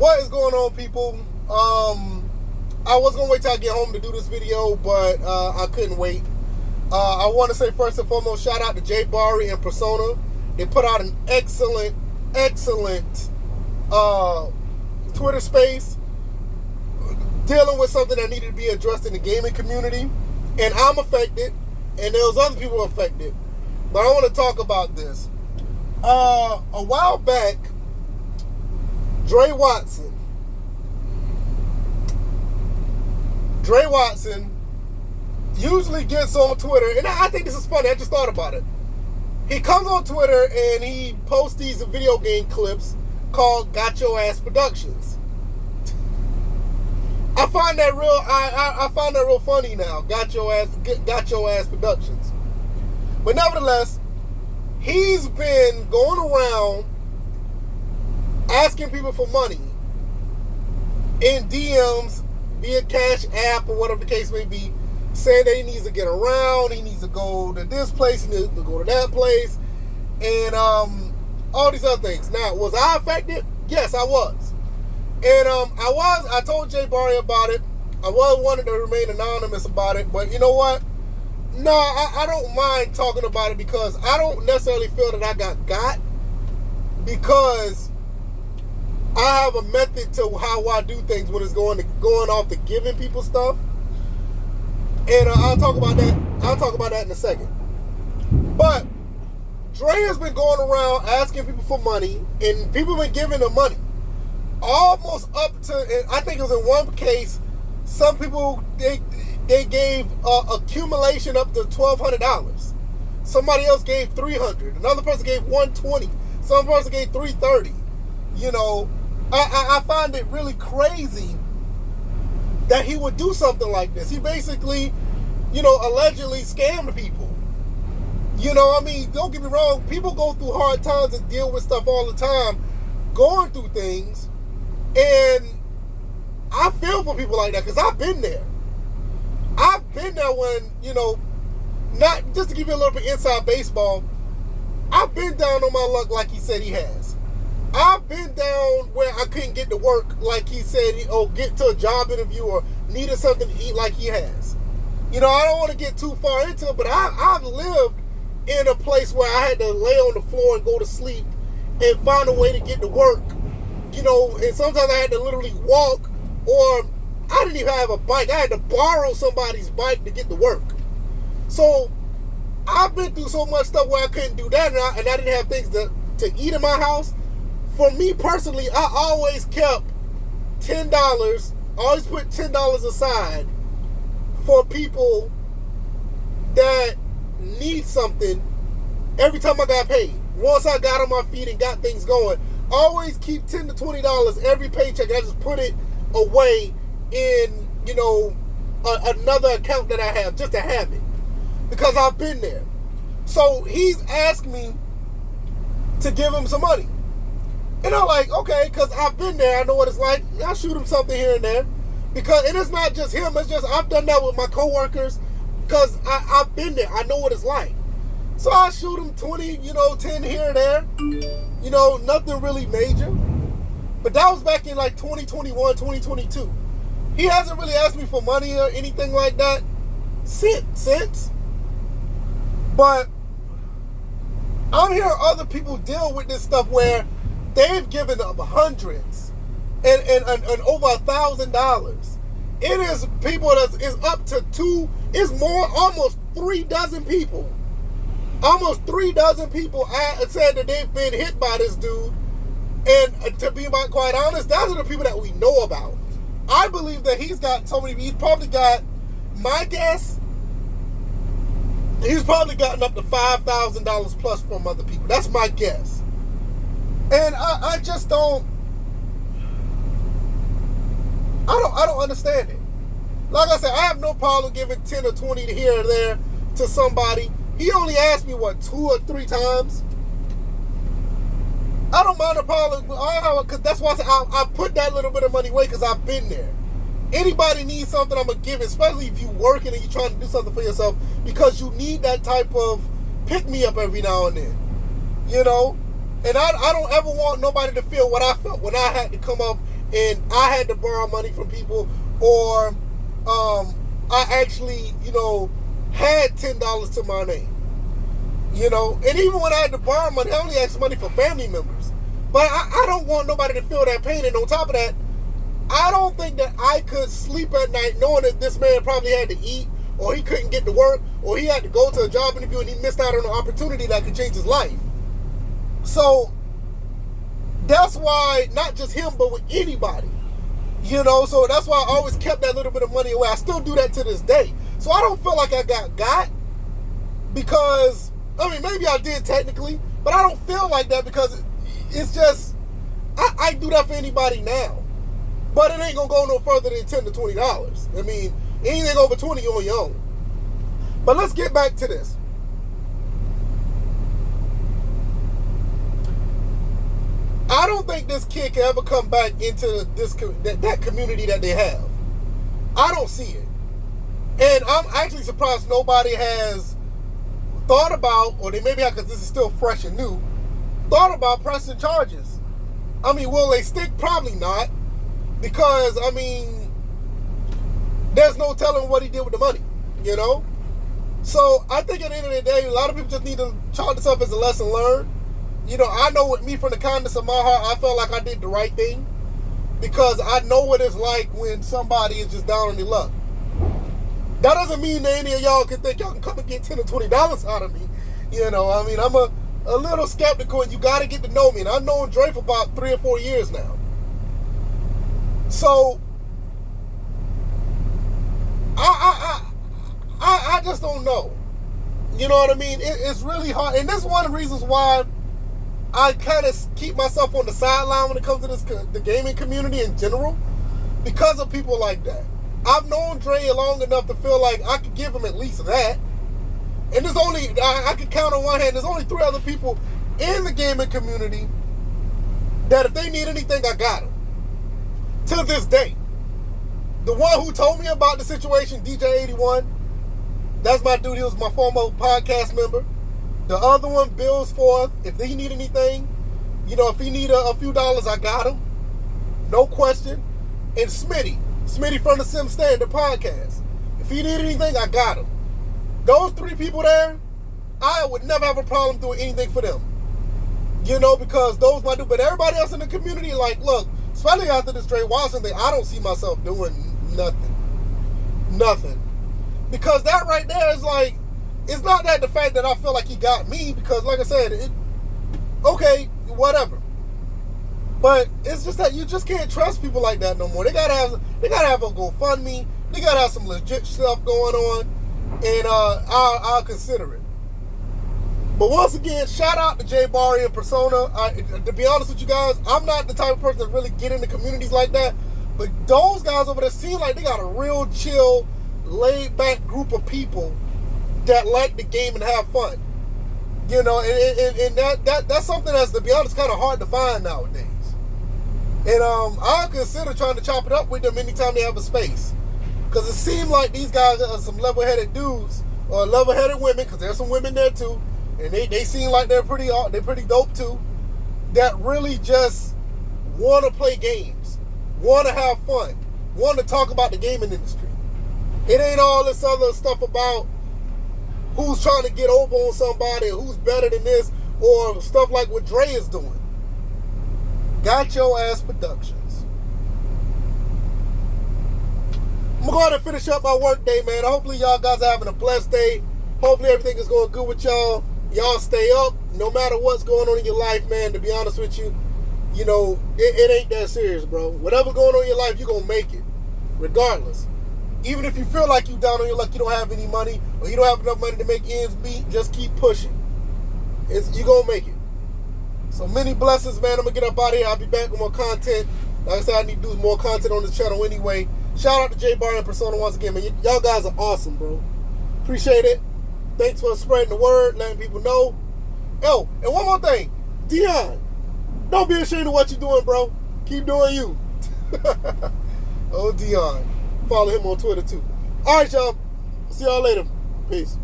What is going on, people? I was gonna wait till I get home to do this video, but I couldn't wait. I want to say first and foremost, shout out to Drey and Persona. They put out an excellent Twitter space dealing with something that needed to be addressed in the gaming community, and I'm affected, and there was other people affected. But I want to talk about this. A while back, Drey Watson usually gets on Twitter, and I think this is funny, I just thought about it. He comes on Twitter and he posts these video game clips called GatchoAssProductions. I find that real funny now, GatchoAssProductions. But nevertheless, he's been going around asking people for money in DMs via Cash App or whatever the case may be, saying that he needs to get around, he needs to go to this place, he needs to go to that place, and all these other things. Now, was I affected? Yes, I was. And I told Drey about it. I wanted to remain anonymous about it, but you know what? No, I don't mind talking about it because I don't necessarily feel that I got, because I have a method to how I do things when it's going off to giving people stuff. And I'll talk about that. I'll talk about that in a second. But Drey has been going around asking people for money, and people have been giving him money. Almost up to, I think it was in one case, some people, they gave accumulation up to $1,200. Somebody else gave $300. Another person gave $120. Some person gave $330. You know, I find it really crazy that he would do something like this. He basically, allegedly scammed people. I mean, don't get me wrong, people go through hard times and deal with stuff all the time, going through things, and I feel for people like that because I've been there. I've been there when, not just to give you a little bit inside baseball, I've been down on my luck like he said he has. I've been down where I couldn't get to work like he said, get to a job interview or needed something to eat like he has. I don't want to get too far into it, but I've lived in a place where I had to lay on the floor and go to sleep and find a way to get to work. And sometimes I had to literally walk, or I didn't even have a bike. I had to borrow somebody's bike to get to work. So I've been through so much stuff where I couldn't do that, and I didn't have things to eat in my house. For me personally, I always kept $10, always put $10 aside for people that need something every time I got paid. Once I got on my feet and got things going, always keep $10 to $20 every paycheck. I just put it away in, another account that I have, just to have it, because I've been there. So he's asked me to give him some money. And I'm like, okay, because I've been there, I know what it's like. I shoot him something here and there. And it's not just him, it's just I've done that with my coworkers, because I've been there. I know what it's like. So I shoot him 20, 10 here and there. Nothing really major. But that was back in like 2021, 2022. He hasn't really asked me for money or anything like that since. But I'm hearing other people deal with this stuff where they've given up hundreds and over $1,000. It is people is up to almost 3 dozen people. Almost 3 dozen people said that they've been hit by this dude. And to be quite honest, those are the people that we know about. I believe that he's probably got, my guess, he's probably gotten up to $5,000 plus from other people. That's my guess. And I just don't understand it. Like I said, I have no problem giving 10 or 20 to here or there to somebody. He only asked me, 2 or 3 times? I don't mind a problem, because that's why I put that little bit of money away, because I've been there. Anybody needs something, I'm going to give it, especially if you're working and you're trying to do something for yourself, because you need that type of pick-me-up every now and then. And I don't ever want nobody to feel what I felt when I had to come up and I had to borrow money from people, or I actually, had $10 to my name. And even when I had to borrow money, I only asked money for family members. But I don't want nobody to feel that pain. And on top of that, I don't think that I could sleep at night knowing that this man probably had to eat, or he couldn't get to work, or he had to go to a job interview and he missed out on an opportunity that could change his life. So that's why, not just him, but with anybody, so that's why I always kept that little bit of money away. I still do that to this day. So I don't feel like I got because, maybe I did technically, but I don't feel like that because it's just, I do that for anybody now. But it ain't going to go no further than $10 to $20. Anything over 20, you're on your own. But let's get back to this. I don't think this kid can ever come back into that community that they have. I don't see it. And I'm actually surprised nobody has thought about, or they maybe have, because this is still fresh and new, thought about pressing charges. Will they stick? Probably not. Because, there's no telling what he did with the money, So I think at the end of the day, a lot of people just need to chalk this up as a lesson learned. I know with me, from the kindness of my heart, I felt like I did the right thing. Because I know what it's like when somebody is just down on their luck. That doesn't mean that any of y'all can think y'all can come and get $10 or $20 out of me. I'm a little skeptical, and you got to get to know me. And I've known Drey for about 3 or 4 years now. So I just don't know. You know what I mean? It's really hard. And this is one of the reasons why I kind of keep myself on the sideline when it comes to the gaming community in general, because of people like that. I've known Drey long enough to feel like I could give him at least that. And there's only, I could count on one hand, there's only 3 other people in the gaming community that if they need anything, I got them. To this day. The one who told me about the situation, DJ81, that's my dude. He was my former podcast member. The other one, Bill's Forth. If he need anything, if he need a few dollars, I got him. No question. And Smitty from the Sim Standard podcast. If he need anything, I got him. Those 3 people there, I would never have a problem doing anything for them. Because those my dude. But everybody else in the community, like, look, especially after this Drey Watson thing, I don't see myself doing nothing. Because that right there is like, it's not that the fact that I feel like he got me, because like I said, okay, whatever. But it's just that you just can't trust people like that no more. They gotta have a GoFundMe. They gotta have some legit stuff going on, and I'll consider it. But once again, shout out to J Barry and Persona. To be honest with you guys, I'm not the type of person to really get into communities like that. But those guys over there seem like they got a real chill, laid-back group of people that like the game and have fun. And that's something that's, to be honest, kind of hard to find nowadays. And I'll consider trying to chop it up with them anytime they have a space. Because it seems like these guys are some level-headed dudes, or level-headed women, because there's some women there too. And they seem like they're pretty dope too, that really just want to play games, want to have fun, want to talk about the gaming industry. It ain't all this other stuff about who's trying to get over on somebody, or who's better than this, or stuff like what Drey is doing. GatchoAssProductions. I'm going to finish up my work day, man. Hopefully y'all guys are having a blessed day. Hopefully everything is going good with y'all. Y'all stay up no matter what's going on in your life, man. To be honest with you, it ain't that serious, bro. Whatever's going on in your life, you're going to make it, regardless. Even if you feel like you down on your luck, you don't have any money, or you don't have enough money to make ends meet, just keep pushing. You're going to make it. So many blessings, man. I'm going to get up out of here. I'll be back with more content. Like I said, I need to do more content on this channel anyway. Shout out to J Bar and Persona once again, man. Y'all guys are awesome, bro. Appreciate it. Thanks for spreading the word, letting people know. Oh, and one more thing. Dion, don't be ashamed of what you're doing, bro. Keep doing you. Oh, Dion. Follow him on Twitter, too. All right, y'all. See y'all later. Peace.